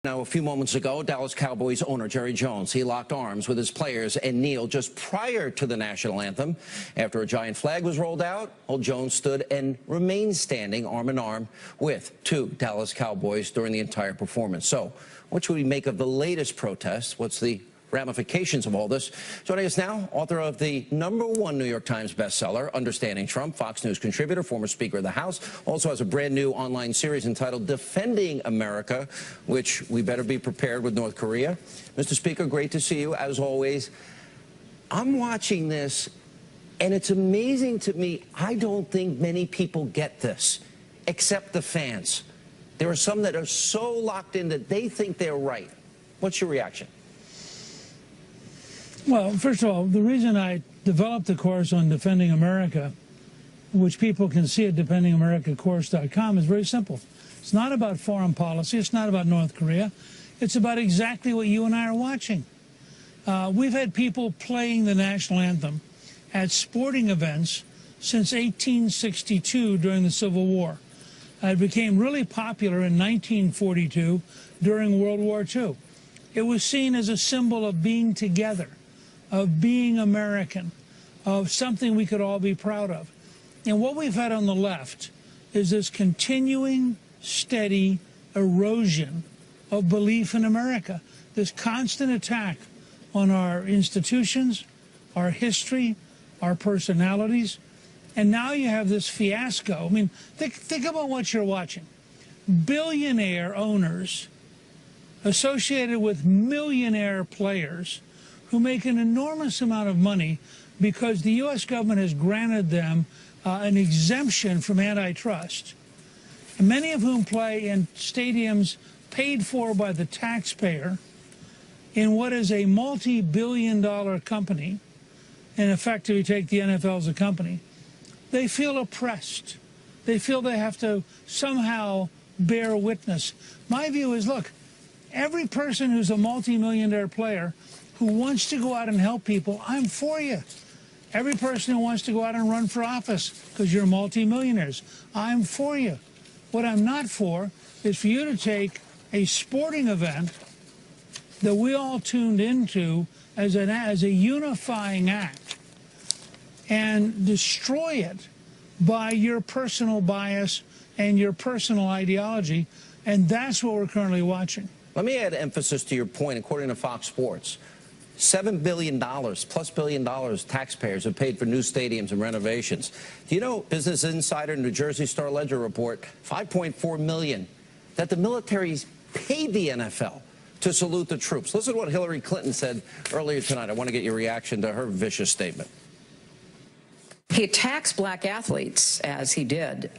Now, a few moments ago, Dallas Cowboys owner Jerry Jones, he locked arms with his players and kneeled just prior to the national anthem. After a giant flag was rolled out, old Jones stood and remained standing arm in arm with two Dallas Cowboys during the entire performance. So what should we make of the latest protests? What's the ramifications of all this? Joining us now, author of the #1 New York Times bestseller, Understanding Trump, Fox News contributor, former Speaker of the House, also has a brand new online series entitled Defending America, which we better be prepared with North Korea. Mr. Speaker, great to see you, as always. I'm watching this, and it's amazing to me. I don't think many people get this, except the fans. There are some that are so locked in that they think they're right. What's your reaction? Well, first of all, the reason I developed the course on Defending America, which people can see at defendingamericacourse.com, is very simple. It's not about foreign policy. It's not about North Korea. It's about exactly what you and I are watching. We've had people playing the national anthem at sporting events since 1862 during the Civil War. It became really popular in 1942 during World War II. It was seen as a symbol of being together, of being American, of something we could all be proud of. And what we've had on the left is this continuing, steady erosion of belief in America, this constant attack on our institutions, our history, our personalities. And now you have this fiasco. I mean, think about what you're watching. Billionaire owners associated with millionaire players who make an enormous amount of money because the U.S. government has granted them an exemption from antitrust, many of whom play in stadiums paid for by the taxpayer in what is a multi-billion-dollar company. In effect, if you take the NFL as a company, they feel oppressed. They feel they have to somehow bear witness. My view is, look, every person who's a multi-millionaire player who wants to go out and help people, I'm for you. Every person who wants to go out and run for office because you're multi-millionaires, I'm for you. What I'm not for is for you to take a sporting event that we all tuned into as a unifying act and destroy it by your personal bias and your personal ideology, and that's what we're currently watching. Let me add emphasis to your point. According to Fox Sports, $7 billion plus $1 billion taxpayers have paid for new stadiums and renovations. Do you know, Business Insider and New Jersey Star Ledger report, $5.4 million, that the military's paid the NFL to salute the troops. Listen to what Hillary Clinton said earlier tonight. I want to get your reaction to her vicious statement. He attacks black athletes, as he did,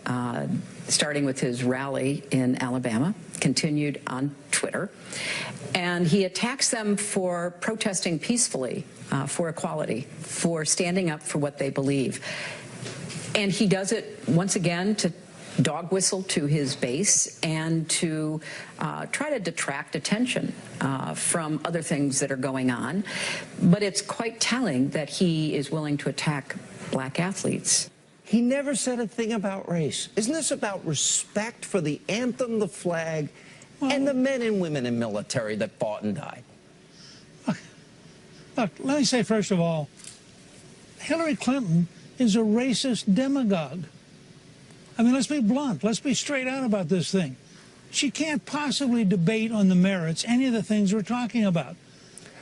starting with his rally in Alabama, continued on Twitter. And he attacks them for protesting peacefully, for equality, for standing up for what they believe. And he does it, once again, to dog whistle to his base and to try to detract attention from other things that are going on. But it's quite telling that he is willing to attack black athletes. He never said a thing about race. Isn't this about respect for the anthem, the flag, and the men and women in military that fought and died? Look, let me say, first of all, Hillary Clinton is a racist demagogue. I mean, let's be blunt. Let's be straight out about this thing. She can't possibly debate on the merits any of the things we're talking about.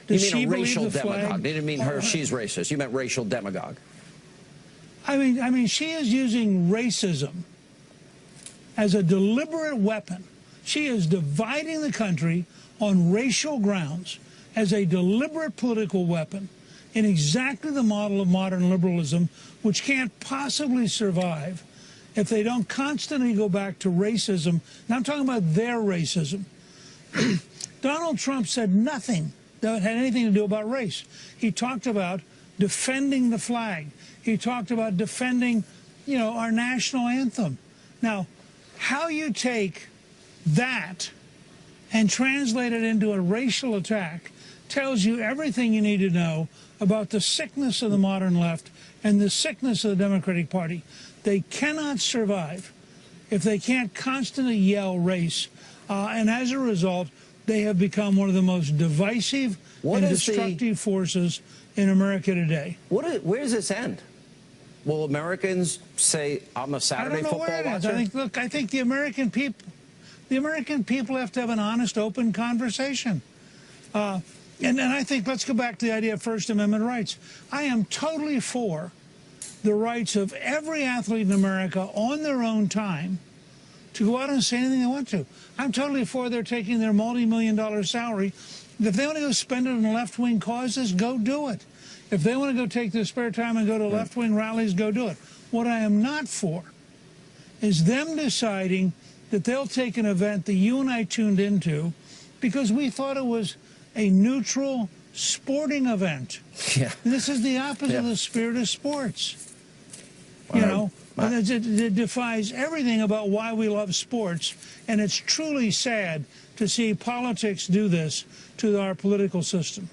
Does you mean a racial demagogue? They didn't mean her, she's racist. You meant racial demagogue. I mean, she is using racism as a deliberate weapon. She is dividing the country on racial grounds as a deliberate political weapon in exactly the model of modern liberalism, which can't possibly survive if they don't constantly go back to racism. Now I'm talking about their racism. Donald Trump said nothing that had anything to do about race. He talked about defending the flag. He talked about defending, you know, our national anthem. Now, how you take that and translate it into a racial attack tells you everything you need to know about the sickness of the modern left and the sickness of the Democratic Party. They cannot survive if they can't constantly yell race. And as a result, they have become one of the most divisive What and is destructive forces in America today. Where does this end? Will Americans say, I'm a Saturday football watcher? I think the American people have to have an honest, open conversation. And I think, let's go back to the idea of First Amendment rights. I am totally for the rights of every athlete in America on their own time to go out and say anything they want to. I'm totally for their taking their multi-million-dollar salary. If they want to go spend it on left-wing causes, go do it. If they want to go take their spare time and go to left-wing rallies, go do it. What I am not for is them deciding that they'll take an event that you and I tuned into because we thought it was a neutral sporting event. Yeah. This is the opposite of the spirit of sports. You know, it defies everything about why we love sports, and it's truly sad to see politics do this to our political system.